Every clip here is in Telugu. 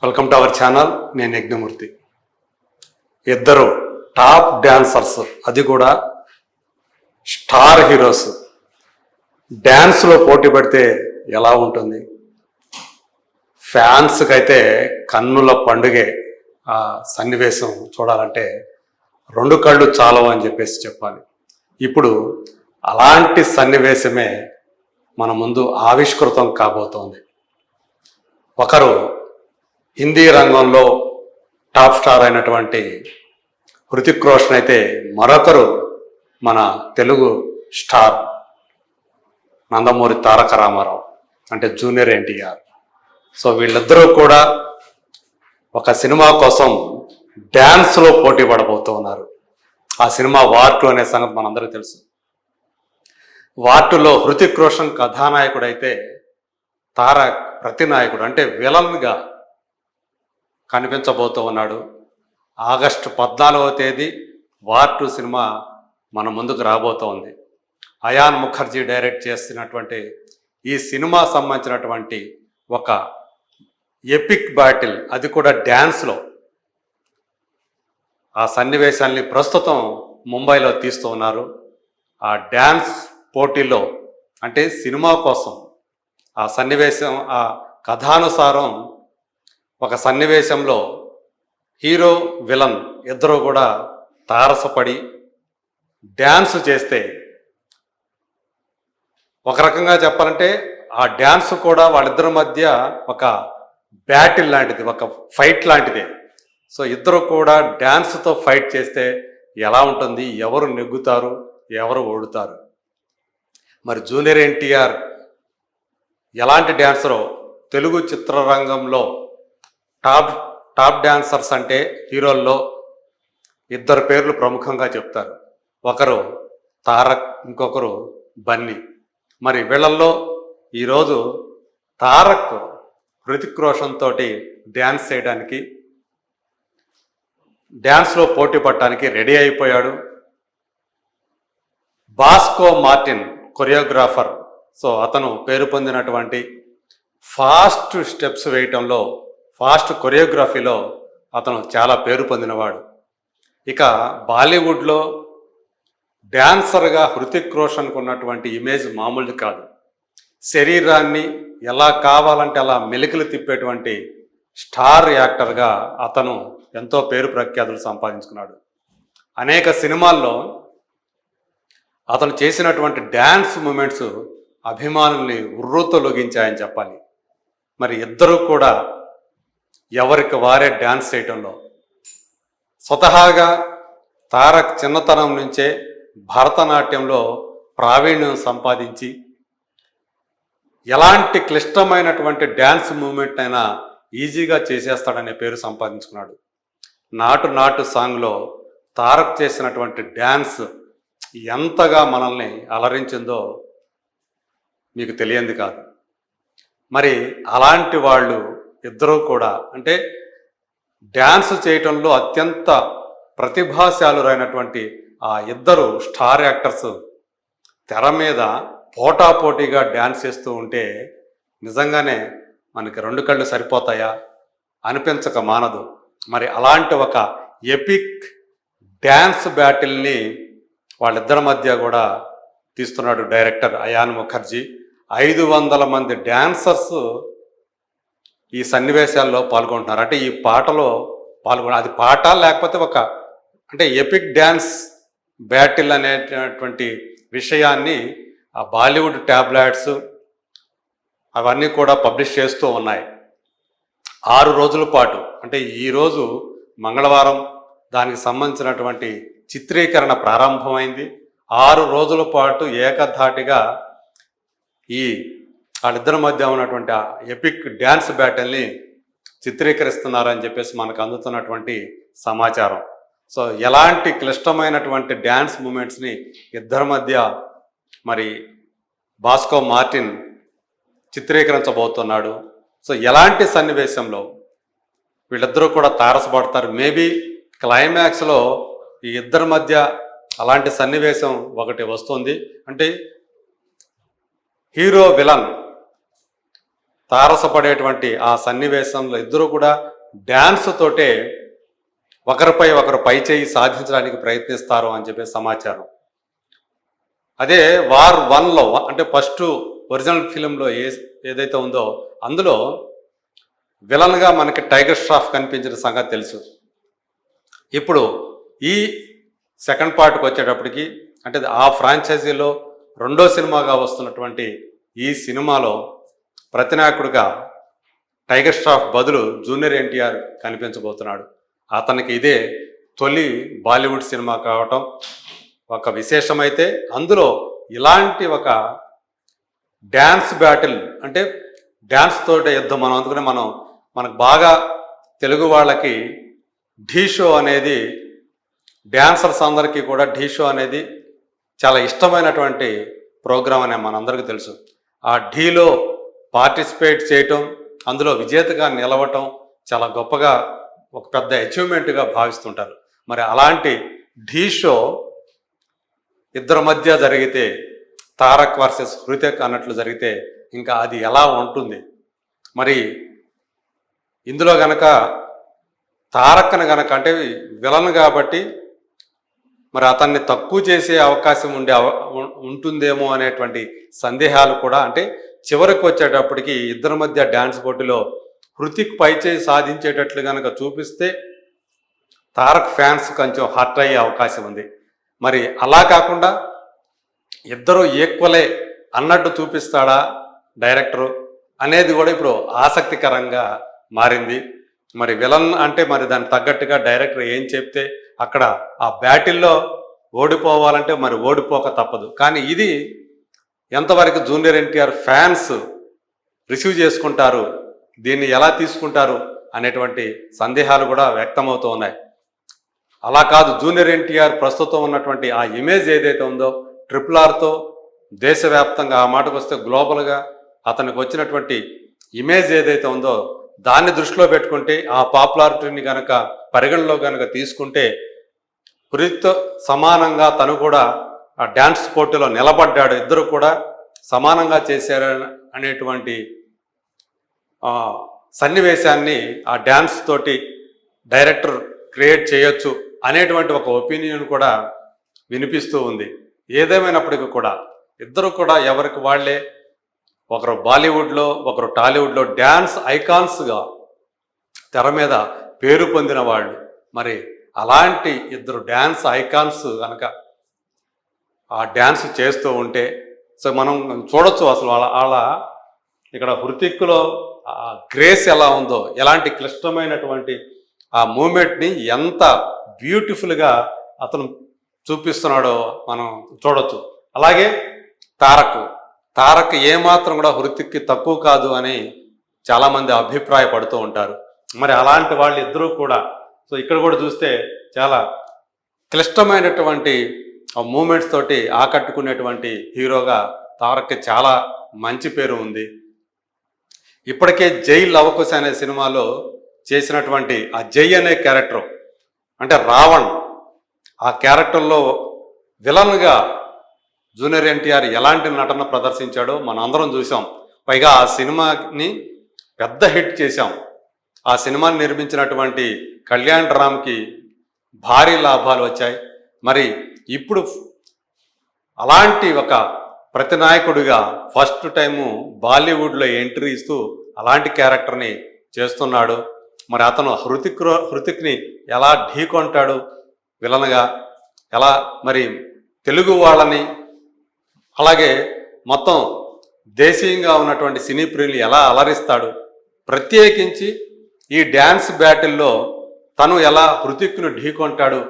Welcome to our channel. నేను యజ్ఞమూర్తి. ఇద్దరు టాప్ డాన్సర్స్, అది కూడా స్టార్ హీరోస్ డ్యాన్స్లో పోటీ పడితే ఎలా ఉంటుంది? ఫ్యాన్స్కి అయితే కన్నుల పండుగే. ఆ సన్నివేశం చూడాలంటే రెండు కళ్ళు చాలవు అని చెప్పాలి. ఇప్పుడు అలాంటి సన్నివేశమే మన ముందు ఆవిష్కృతం కాబోతోంది. ఒకరు హిందీ రంగంలో టాప్ స్టార్ అయినటువంటి హృతిక్ రోషన్ అయితే, మరొకరు మన తెలుగు స్టార్ నందమూరి తారక రామారావు, అంటే జూనియర్ ఎన్టీఆర్. సో వీళ్ళిద్దరూ కూడా ఒక సినిమా కోసం డ్యాన్స్లో పోటీ పడబోతూ ఉన్నారు. ఆ సినిమా వార్ 2 అనే సంగతి మనందరికీ తెలుసు. వార్ 2లో హృతిక్ రోషన్ కథానాయకుడు అయితే తారక్ ప్రతినాయకుడు, అంటే విలన్గా కనిపించబోతూ ఉన్నాడు. ఆగస్టు 14వ తేదీ వార్ 2 సినిమా మన ముందుకు రాబోతోంది. అయాన్ ముఖర్జీ డైరెక్ట్ చేస్తున్నటువంటి ఈ సినిమా సంబంధించినటువంటి ఒక ఎపిక్ బ్యాటిల్, అది కూడా డ్యాన్స్లో. ఆ సన్నివేశాల్ని ప్రస్తుతం ముంబైలో తీస్తూ ఉన్నారు. ఆ డ్యాన్స్ పోటీలో, అంటే సినిమా కోసం ఆ సన్నివేశం, ఆ కథానుసారం ఒక సన్నివేశంలో హీరో విలన్ ఇద్దరు కూడా తారసపడి డ్యాన్స్ చేస్తే, ఒక రకంగా చెప్పాలంటే ఆ డ్యాన్స్ కూడా వాళ్ళిద్దరి మధ్య ఒక బ్యాటిల్ లాంటిది, ఒక ఫైట్ లాంటిదే. సో ఇద్దరు కూడా డ్యాన్స్తో ఫైట్ చేస్తే ఎలా ఉంటుంది? ఎవరు నెగ్గుతారు, ఎవరు ఓడుతారు? మరి జూనియర్ ఎన్టీఆర్ ఎలాంటి డ్యాన్సరో, తెలుగు చిత్రరంగంలో టాప్ డాన్సర్స్ అంటే హీరోల్లో ఇద్దరు పేర్లు ప్రముఖంగా చెప్తారు. ఒకరు తారక్, ఇంకొకరు బన్నీ. మరి వీళ్ళల్లో ఈరోజు తారక్ హృతిక్ రోషన్ తోటి డ్యాన్స్ చేయడానికి, డ్యాన్స్లో పోటీ పడటానికి రెడీ అయిపోయాడు. Bosco Martin choreographer. సో అతను పేరు పొందినటువంటి ఫాస్ట్ స్టెప్స్ వేయటంలో, ఫాస్ట్ కొరియోగ్రఫీలో అతను చాలా పేరు పొందినవాడు. ఇక బాలీవుడ్లో డ్యాన్సర్గా హృతిక్ రోషన్కు ఉన్నటువంటి ఇమేజ్ మామూలు కాదు. శరీరాన్ని ఎలా కావాలంటే అలా మెలికలు తిప్పేటువంటి స్టార్ యాక్టర్గా అతను ఎంతో పేరు ప్రఖ్యాతులు సంపాదించుకున్నాడు. అనేక సినిమాల్లో అతను చేసినటువంటి డ్యాన్స్ మూమెంట్స్ అభిమానుల్ని ఉర్రూతొలగించాయని చెప్పాలి. మరి ఇద్దరూ కూడా ఎవరికి వారే డ్యాన్స్ చేయటంలో, స్వతహాగా తారక్ చిన్నతనం నుంచే భరతనాట్యంలో ప్రావీణ్యం సంపాదించి ఎలాంటి క్లిష్టమైనటువంటి డ్యాన్స్ మూమెంట్ అయినా ఈజీగా చేసేస్తాడనే పేరు సంపాదించుకున్నాడు. నాటు నాటు సాంగ్లో తారక్ చేసినటువంటి డ్యాన్స్ ఎంతగా మనల్ని అలరించిందో మీకు తెలియంది కాదు. మరి అలాంటి వాళ్ళు ఇద్దరూ కూడా, అంటే డ్యాన్స్ చేయటంలో అత్యంత ప్రతిభాశాలురైనటువంటి ఆ ఇద్దరు స్టార్ యాక్టర్స్ తెర మీద పోటాపోటీగా డ్యాన్స్ చేస్తూ ఉంటే నిజంగానే మనకి రెండు కళ్ళు సరిపోతాయా అనిపించక మానదు. మరి అలాంటి ఒక ఎపిక్ డ్యాన్స్ బ్యాటిల్ని వాళ్ళిద్దరి మధ్య కూడా తీస్తున్నాడు డైరెక్టర్ అయాన్ ముఖర్జీ. 500 మంది డ్యాన్సర్స్ ఈ సన్నివేశాల్లో పాల్గొంటున్నారు. అంటే ఈ పాటలో అది పాట లేకపోతే ఒక, అంటే ఎపిక్ డ్యాన్స్ బ్యాటిల్ అనేటటువంటి విషయాన్ని ఆ బాలీవుడ్ ట్యాబ్లెట్స్ అవన్నీ కూడా పబ్లిష్ చేస్తూ ఉన్నాయి. 6 రోజుల పాటు, అంటే ఈరోజు మంగళవారం దానికి సంబంధించినటువంటి చిత్రీకరణ ప్రారంభమైంది. 6 రోజుల పాటు ఏకధాటిగా ఈ వాళ్ళిద్దరి మధ్య ఉన్నటువంటి ఆ ఎపిక్ డ్యాన్స్ బ్యాటిల్ని చిత్రీకరిస్తున్నారని చెప్పేసి మనకు అందుతున్నటువంటి సమాచారం. సో ఎలాంటి క్లిష్టమైనటువంటి డ్యాన్స్ మూమెంట్స్ని ఇద్దరి మధ్య మరి బాస్కో మార్టిన్ చిత్రీకరించబోతున్నాడు. సో ఎలాంటి సన్నివేశంలో వీళ్ళిద్దరూ కూడా తారసపడతారు? మేబీ క్లైమాక్స్లో ఈ ఇద్దరి మధ్య అలాంటి సన్నివేశం ఒకటి వస్తుంది. అంటే హీరో విలన్ తారసపడేటువంటి ఆ సన్నివేశంలో ఇద్దరు కూడా డ్యాన్స్ తోటే ఒకరిపై ఒకరు పై చేయి సాధించడానికి ప్రయత్నిస్తారు అని చెప్పి సమాచారం. అదే వార్ 1లో అంటే ఫస్ట్ ఒరిజినల్ ఫిలింలో ఏదైతే ఉందో అందులో విలన్గా మనకి టైగర్ ష్రాఫ్ కనిపించిన సంగతి తెలుసు. ఇప్పుడు ఈ సెకండ్ పార్ట్కి వచ్చేటప్పటికి అంటే ఆ ఫ్రాంచైజీలో రెండో సినిమాగా వస్తున్నటువంటి ఈ సినిమాలో ప్రతినాయకుడిగా టైగర్ ష్రాఫ్ బదులు జూనియర్ ఎన్టీఆర్ కనిపించబోతున్నాడు. అతనికి ఇదే తొలి బాలీవుడ్ సినిమా కావటం ఒక విశేషమైతే, అందులో ఇలాంటి ఒక డ్యాన్స్ బ్యాటిల్ అంటే డ్యాన్స్ తోటి యుద్ధం మనం అందుకనే మనకు బాగా తెలుగు వాళ్ళకి ఢీ షో అనేది డ్యాన్సర్స్ అందరికీ కూడా ఢీ షో అనేది చాలా ఇష్టమైనటువంటి ప్రోగ్రాం అనే మనందరికీ తెలుసు. ఆ ఢీలో పార్టిసిపేట్ చేయటం, అందులో విజేతగా నిలవటం చాలా గొప్పగా ఒక పెద్ద అచీవ్మెంట్గా భావిస్తుంటారు. మరి అలాంటి ఢీ షో ఇద్దరి మధ్య జరిగితే, తారక్ వర్సెస్ హృతిక్ అన్నట్లు జరిగితే ఇంకా అది ఎలా ఉంటుంది? మరి ఇందులో గనక తారక్ని గనక అంటే విలన్ కాబట్టి మరి అతన్ని తక్కువ చేసే అవకాశం ఉంటుందేమో అనేటువంటి సందేహాలు కూడా, అంటే చివరికి వచ్చేటప్పటికి ఇద్దరి మధ్య డ్యాన్స్ పోటీలో హృతిక్ పైచేయి సాధించేటట్లు కనుక చూపిస్తే తారక్ ఫ్యాన్స్ కొంచెం హర్ట్ అయ్యే అవకాశం ఉంది. మరి అలా కాకుండా ఇద్దరు ఈక్వలే అన్నట్టు చూపిస్తాడా డైరెక్టరు అనేది కూడా ఇప్పుడు ఆసక్తికరంగా మారింది. మరి విలన్ అంటే మరి దానికి తగ్గట్టుగా డైరెక్టర్ ఏం చెప్తే అక్కడ ఆ బ్యాటిల్లో ఓడిపోవాలంటే మరి ఓడిపోక తప్పదు. కానీ ఇది ఎంతవరకు జూనియర్ ఎన్టీఆర్ ఫ్యాన్స్ రిసీవ్ చేసుకుంటారు, దీన్ని ఎలా తీసుకుంటారు అనేటువంటి సందేహాలు కూడా వ్యక్తమవుతూ ఉన్నాయి. అలా కాదు, జూనియర్ ఎన్టీఆర్ ప్రస్తుతం ఉన్నటువంటి ఆ ఇమేజ్ ఏదైతే ఉందో RRRతో దేశవ్యాప్తంగా, ఆ మాటకు వస్తే గ్లోబల్గా అతనికి వచ్చినటువంటి ఇమేజ్ ఏదైతే ఉందో దాన్ని దృష్టిలో పెట్టుకుంటే, ఆ పాపులారిటీని కనుక పరిగణలో కనుక తీసుకుంటే హృతిక్తో సమానంగా తను కూడా ఆ డ్యాన్స్ పోటీలో నిలబడ్డాడు, ఇద్దరు కూడా సమానంగా చేశారు అనేటువంటి సన్నివేశాన్ని ఆ డ్యాన్స్ తోటి డైరెక్టర్ క్రియేట్ చేయొచ్చు అనేటువంటి ఒక ఒపీనియన్ కూడా వినిపిస్తూ ఉంది. ఏదేమైనప్పటికీ కూడా ఇద్దరు కూడా ఎవరికి వాళ్ళే, ఒకరు బాలీవుడ్లో ఒకరు టాలీవుడ్లో డ్యాన్స్ ఐకాన్స్గా తెర మీద పేరు పొందిన వాళ్ళు. మరి అలాంటి ఇద్దరు డ్యాన్స్ ఐకాన్స్ కనుక ఆ డ్యాన్స్ చేస్తూ ఉంటే సో మనం చూడొచ్చు అసలు వాళ్ళ ఇక్కడ హృతిక్లో గ్రేస్ ఎలా ఉందో, ఎలాంటి క్లిష్టమైనటువంటి ఆ మూమెంట్ని ఎంత బ్యూటిఫుల్గా అతను చూపిస్తున్నాడో మనం చూడొచ్చు. అలాగే తారక్ ఏమాత్రం కూడా హృతిక్కి తక్కువ కాదు అని చాలామంది అభిప్రాయపడుతూ ఉంటారు. మరి అలాంటి వాళ్ళు ఇద్దరూ కూడా సో ఇక్కడ కూడా చూస్తే చాలా క్లిష్టమైనటువంటి మూమెంట్స్ తోటి ఆకట్టుకునేటువంటి హీరోగా తారక్కి చాలా మంచి పేరు ఉంది. ఇప్పటికే జై లవకుశ అనే సినిమాలో చేసినటువంటి ఆ జై అనే క్యారెక్టర్ అంటే రావణ్, ఆ క్యారెక్టర్లో విలన్గా జూనియర్ ఎన్టీఆర్ ఎలాంటి నటన ప్రదర్శించాడో మనం అందరం చూసాం. పైగా ఆ సినిమాని పెద్ద హిట్ చేశాం. ఆ సినిమాని నిర్మించినటువంటి కళ్యాణ్ రామ్కి భారీ లాభాలు వచ్చాయి. మరి ఇప్పుడు అలాంటి ఒక ప్రతినాయకుడిగా ఫస్ట్ టైము బాలీవుడ్లో ఎంట్రీ ఇస్తూ అలాంటి క్యారెక్టర్ని చేస్తున్నాడు. మరి అతను హృతిక్ని ఎలా ఢీకొంటాడు విలన్గా, ఎలా మరి తెలుగు వాళ్ళని అలాగే మొత్తం దేశీయంగా ఉన్నటువంటి సినీ ప్రియులు ఎలా అలరిస్తాడు, ప్రత్యేకించి ఈ డ్యాన్స్ బ్యాటిల్లో తను ఎలా హృతిక్ను ఢీకొంటాడు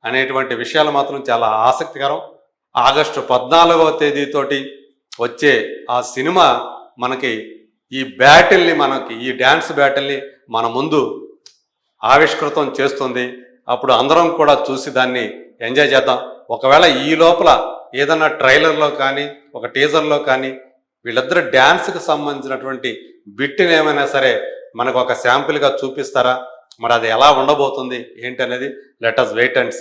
అనేటువంటి విషయాలు మాత్రం చాలా ఆసక్తికరం. ఆగస్టు 14వ తేదీతోటి వచ్చే ఆ సినిమా మనకి ఈ డ్యాన్స్ బ్యాటిల్ని మన ముందు ఆవిష్కృతం చేస్తుంది. అప్పుడు అందరం కూడా చూసి దాన్ని ఎంజాయ్ చేద్దాం. ఒకవేళ ఈ లోపల ఏదన్నా ట్రైలర్లో కానీ ఒక టీజర్లో కానీ వీళ్ళిద్దరు డ్యాన్స్కి సంబంధించినటువంటి బిట్ని ఏమైనా సరే మనకు ఒక శాంపిల్గా చూపిస్తారా? మరి అది ఎలా ఉండబోతుంది ఏంటి అనేది let us wait and see.